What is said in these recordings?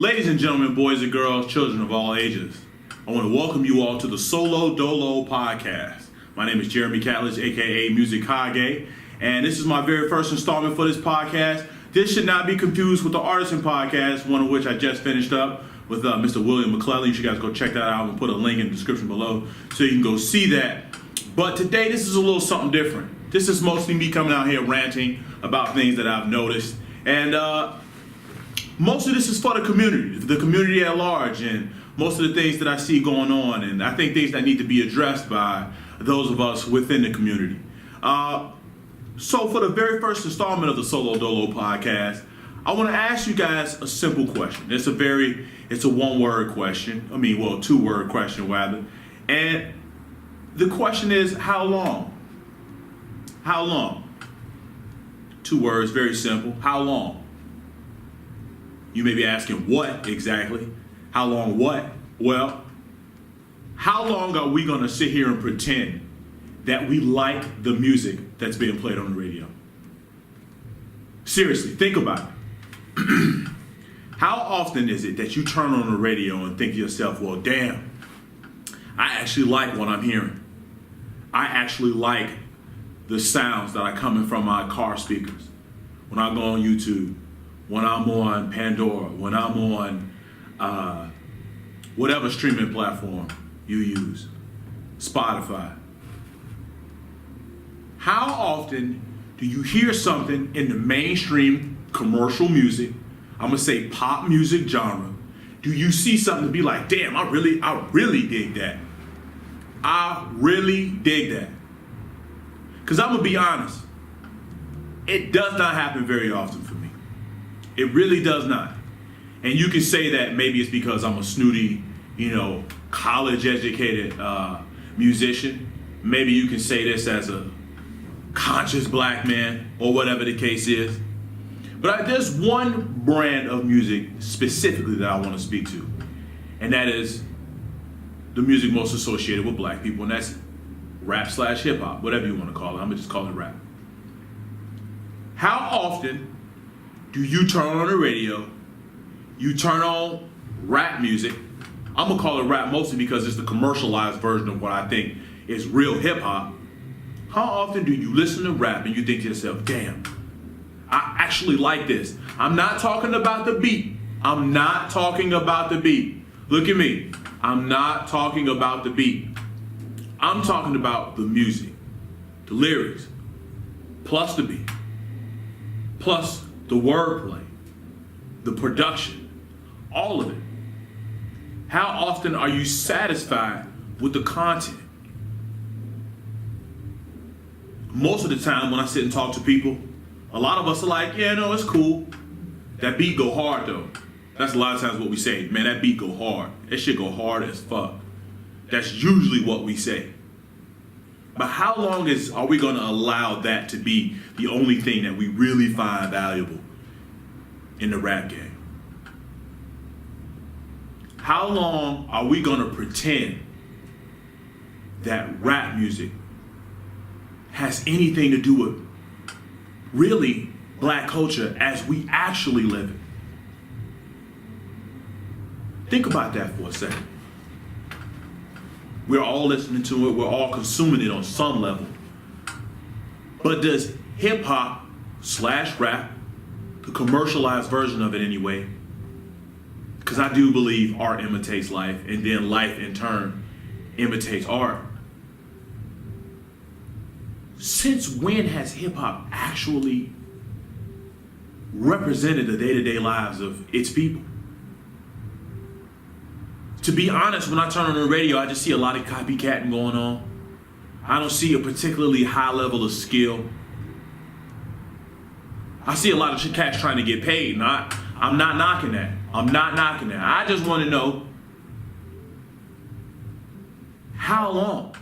Ladies and gentlemen, boys and girls, children of all ages, I want to welcome you all to the SoloDolo Podcast. My name is Jeremy Catlett, aka Music Kage, and this is my very first installment for this podcast. This should not be confused with the Rtisan Podcast, one of which I just finished up with Mr. William McClellan. You should guys go check that out. I'm going to put a link in the description below so you can go see that. But today, this is a little something different. This is mostly me coming out here ranting about things that I've noticed. And most of this is for the community at large, and most of the things that I see going on, and I think things that need to be addressed by those of us within the community. So for the very first installment of the SoloDolo Podcast, I want to ask you guys a simple question. It's a one-word question. Two-word question rather. And the question is, how long? How long? 2 words, very simple. How long? You may be asking, what exactly? How long what? Well, how long are we going to sit here and pretend that we like the music that's being played on the radio? Seriously, think about it. How often is it that you turn on the radio and think to yourself, well, damn, I actually like what I'm hearing. I actually like the sounds that are coming from my car speakers. When I go on YouTube, when I'm on Pandora, when I'm on whatever streaming platform you use, Spotify. How often do you hear something in the mainstream commercial music, I'm gonna say pop music genre, do you see something to be like, damn, I really dig that. I really dig that. Because I'm gonna be honest, it does not happen very often for me. It really does not. And you can say that maybe it's because I'm a snooty, college-educated musician. Maybe you can say this as a conscious black man or whatever the case is. But there's one brand of music specifically that I want to speak to. And that is the music most associated with black people. And that's rap/hip-hop, whatever you want to call it. I'm going to just call it rap. How often do you turn on the radio, you turn on rap music? I'm going to call it rap mostly because it's the commercialized version of what I think is real hip-hop. How often do you listen to rap and you think to yourself, damn, I actually like this? I'm not talking about the beat. I'm not talking about the beat. Look at me. I'm not talking about the beat. I'm talking about the music, the lyrics, plus the beat, plus the wordplay, the production, all of it. How often are you satisfied with the content? Most of the time when I sit and talk to people, a lot of us are like, yeah, no, it's cool. That beat go hard though. That's a lot of times what we say. Man, that beat go hard. That shit go hard as fuck. That's usually what we say. But how long are we going to allow that to be the only thing that we really find valuable in the rap game? How long are we going to pretend that rap music has anything to do with really black culture as we actually live it? Think about that for a second. We're all listening to it. We're all consuming it on some level. But does hip-hop/rap, the commercialized version of it anyway, because I do believe art imitates life, and then life in turn imitates art. Since when has hip-hop actually represented the day-to-day lives of its people? To be honest, when I turn on the radio, I just see a lot of copycatting going on. I don't see a particularly high level of skill. I see a lot of cats trying to get paid, and I'm not knocking that. I'm not knocking that. I just want to know, how long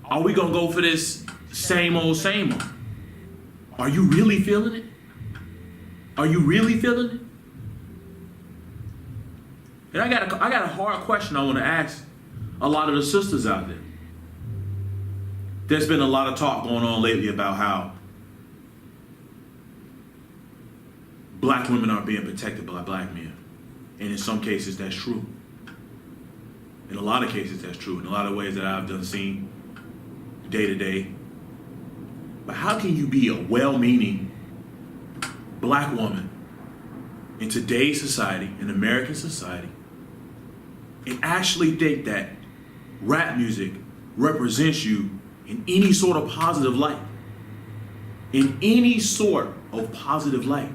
are we going to go for this same old, same old? Are you really feeling it? Are you really feeling it? And I got a hard question I want to ask a lot of the sisters out there. There's been a lot of talk going on lately about how black women aren't being protected by black men. And in some cases, that's true. In a lot of cases, that's true. In a lot of ways that I've done seen day to day. But how can you be a well-meaning black woman in today's society, in American society, and actually think that rap music represents you in any sort of positive light? In any sort of positive light.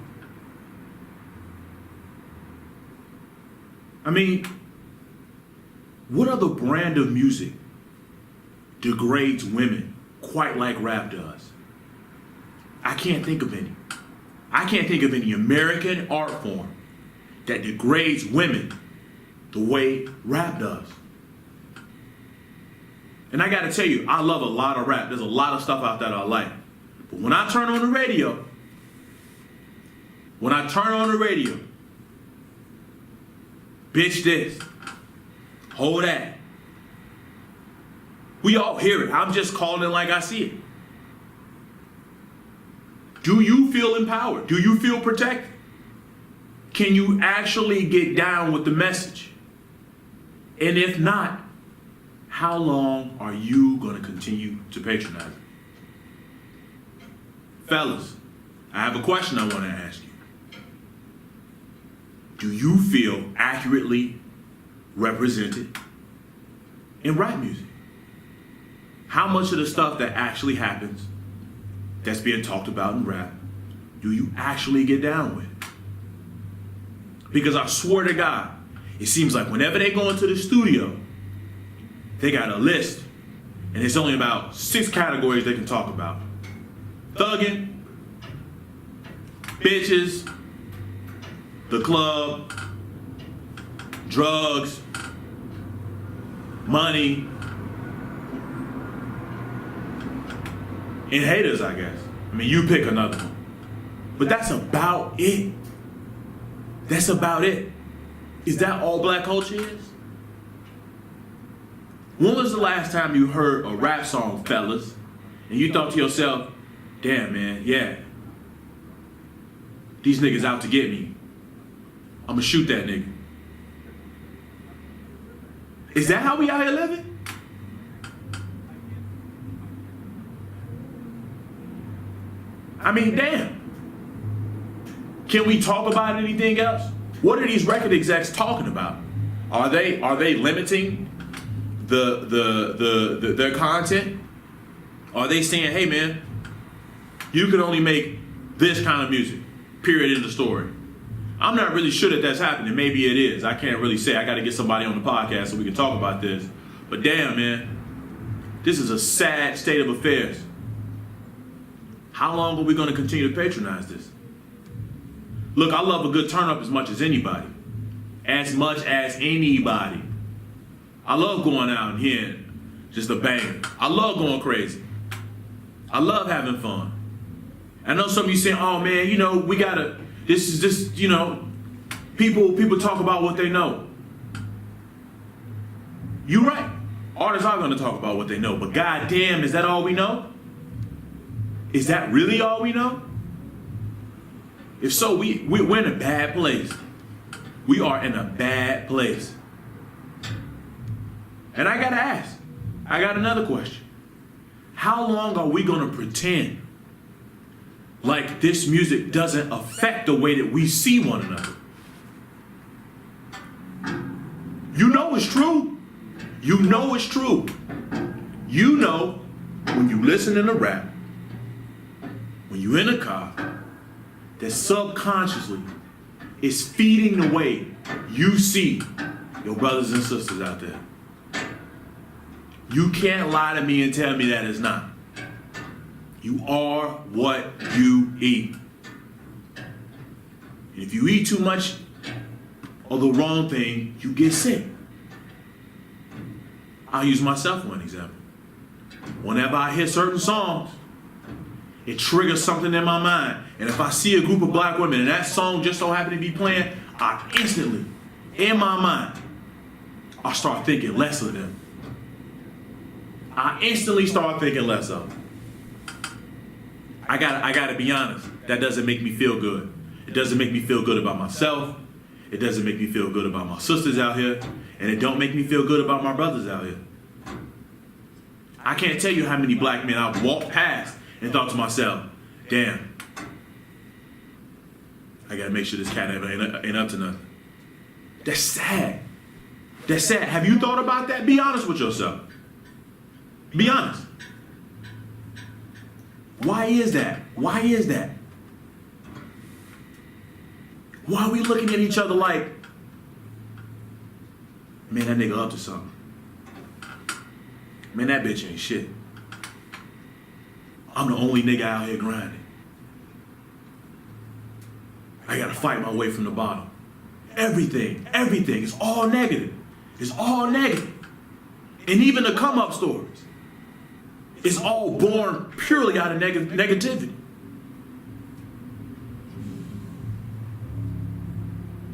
I mean, what other brand of music degrades women quite like rap does? I can't think of any. I can't think of any American art form that degrades women the way rap does. And I gotta tell you, I love a lot of rap. There's a lot of stuff out there that I like. But when I turn on the radio, bitch this, hold that. We all hear it. I'm just calling it like I see it. Do you feel empowered? Do you feel protected? Can you actually get down with the message? And if not, how long are you going to continue to patronize it? Fellas, I have a question I want to ask you. Do you feel accurately represented in rap music? How much of the stuff that actually happens that's being talked about in rap do you actually get down with? Because I swear to God, it seems like whenever they go into the studio, they got a list, and it's only about 6 categories they can talk about. Thugging, bitches, the club, drugs, money, and haters, I guess. I mean, you pick another one. But that's about it. That's about it. Is that all black culture is? When was the last time you heard a rap song, fellas, and you thought to yourself, damn, man, yeah, these niggas out to get me. I'm gonna shoot that nigga. Is that how we out here living? I mean, damn. Can we talk about anything else? What are these record execs talking about? Are they limiting their content? Are they saying, hey man, you can only make this kind of music, period, in the story? I'm not really sure that that's happening. Maybe it is. I can't really say. I got to get somebody on the podcast so we can talk about this. But damn, man, this is a sad state of affairs. How long are we going to continue to patronize this? Look, I love a good turn up as much as anybody. As much as anybody. I love going out and hearing just a banger. I love going crazy. I love having fun. I know some of you saying, oh man, you know, we gotta, this is just, you know, people talk about what they know. You're right. Artists are gonna talk about what they know, but goddamn, is that all we know? Is that really all we know? If so, we're in a bad place. We are in a bad place. And I gotta ask, I got another question. How long are we gonna pretend like this music doesn't affect the way that we see one another? You know it's true. You know it's true. You know when you listen to rap, when you're in a car, that subconsciously is feeding the way you see your brothers and sisters out there. You can't lie to me and tell me that it's not. You are what you eat. And if you eat too much of the wrong thing, you get sick. I'll use myself for an example. Whenever I hear certain songs, it triggers something in my mind. And if I see a group of black women and that song just so happen to be playing, I instantly, in my mind, I start thinking less of them. I instantly start thinking less of them. I gotta be honest. That doesn't make me feel good. It doesn't make me feel good about myself. It doesn't make me feel good about my sisters out here, and it don't make me feel good about my brothers out here. I can't tell you how many black men I've walked past and thought to myself, damn, I gotta make sure this cat ain't up to nothing. That's sad. That's sad. Have you thought about that? Be honest with yourself. Be honest. Why is that? Why is that? Why are we looking at each other like, man, that nigga up to something. Man, that bitch ain't shit. I'm the only nigga out here grinding. I gotta fight my way from the bottom. Everything is all negative. It's all negative. And even the come up stories, it's all born purely out of negativity.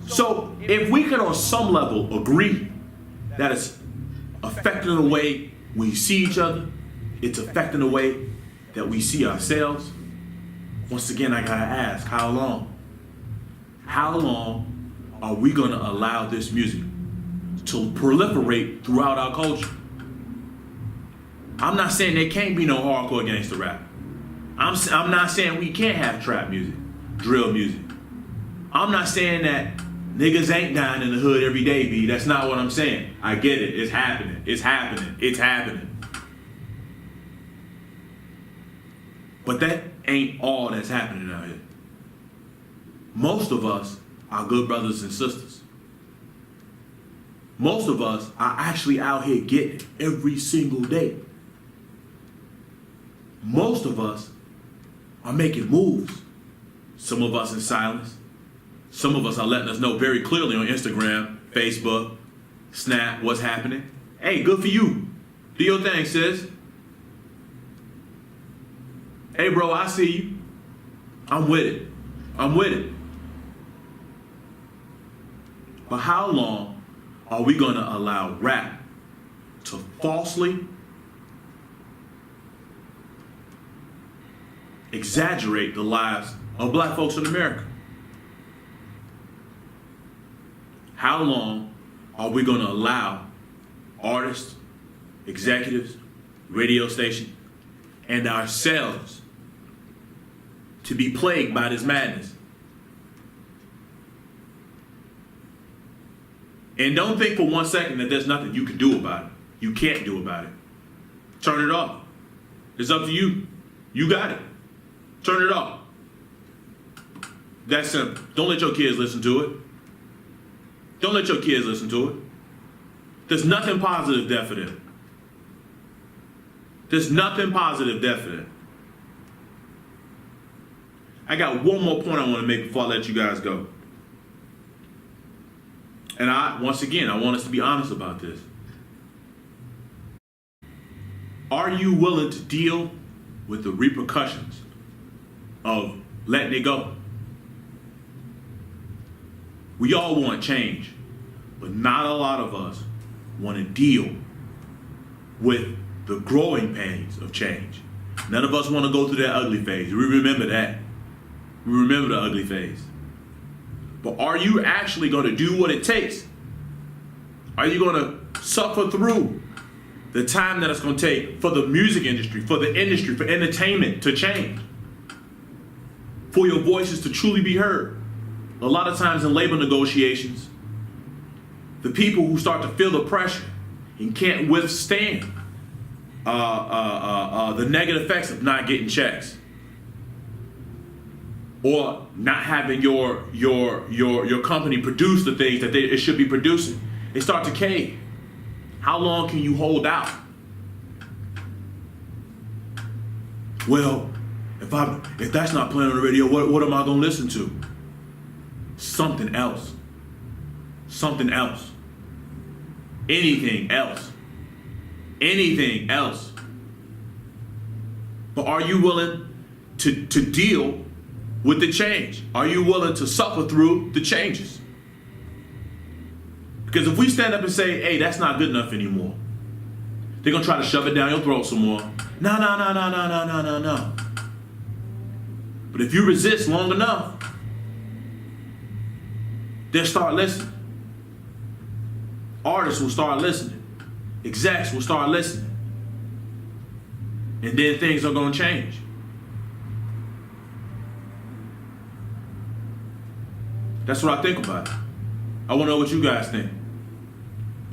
So if we can on some level agree that it's affecting the way we see each other, it's affecting the way that we see ourselves, once again I gotta ask, how long? How long are we gonna allow this music to proliferate throughout our culture? I'm not saying there can't be no hardcore gangster rap. I'm not saying we can't have trap music, drill music. I'm not saying that niggas ain't dying in the hood every day, B. That's not what I'm saying. I get it. It's happening. It's happening. It's happening. But that ain't all that's happening out here. Most of us are good brothers and sisters. Most of us are actually out here getting it every single day. Most of us are making moves. Some of us in silence. Some of us are letting us know very clearly on Instagram, Facebook, Snap, what's happening. Hey, good for you. Do your thing, sis. Hey, bro, I see you. I'm with it. I'm with it. But how long are we going to allow rap to falsely exaggerate the lives of black folks in America? How long are we going to allow artists, executives, radio stations, and ourselves to be plagued by this madness? And don't think for 1 second that there's nothing you can do about it. You can't do about it. Turn it off. It's up to you. You got it. Turn it off. That's simple. Don't let your kids listen to it. Don't let your kids listen to it. There's nothing positive there for them. There's nothing positive there for them. I got one more point I want to make before I let you guys go. And once again, I want us to be honest about this. Are you willing to deal with the repercussions of letting it go? We all want change, but not a lot of us want to deal with the growing pains of change. None of us want to go through that ugly phase. We remember that. We remember the ugly phase. But are you actually going to do what it takes? Are you going to suffer through the time that it's going to take for the music industry, for entertainment to change? For your voices to truly be heard? A lot of times in labor negotiations, the people who start to feel the pressure and can't withstand the negative effects of not getting checks, or not having your company produce the things that it should be producing, they start to cave. How long can you hold out? Well, if that's not playing on the radio, what am I gonna listen to? Something else. Something else. Anything else. Anything else. But are you willing to deal with the change? Are you willing to suffer through the changes? Because if we stand up and say, hey, that's not good enough anymore, they're going to try to shove it down your throat some more. No. But if you resist long enough, they'll start listening. Artists will start listening. Execs will start listening. And then things are going to change. That's what I think about it. I want to know what you guys think.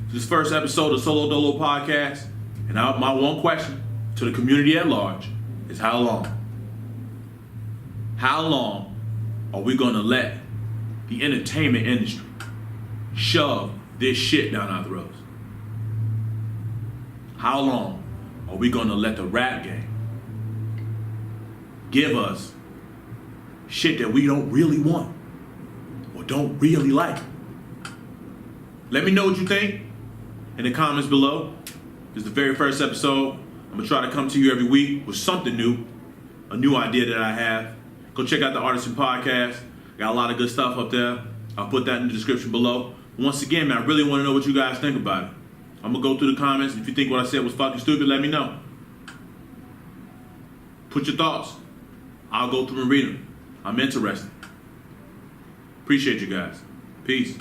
This first episode of SoloDolo Podcast, and my one question to the community at large is how long? How long are we going to let the entertainment industry shove this shit down our throats? How long are we going to let the rap game give us shit that we don't really want or don't really like? Let me know what you think in the comments below. This is the very first episode. I'm going to try to come to you every week with something new, a new idea that I have. Go check out the Rtisan Podcast. Got a lot of good stuff up there. I'll put that in the description below. Once again, man, I really want to know what you guys think about it. I'm going to go through the comments. If you think what I said was fucking stupid, let me know. Put your thoughts. I'll go through and read them. I'm interested. Appreciate you guys. Peace.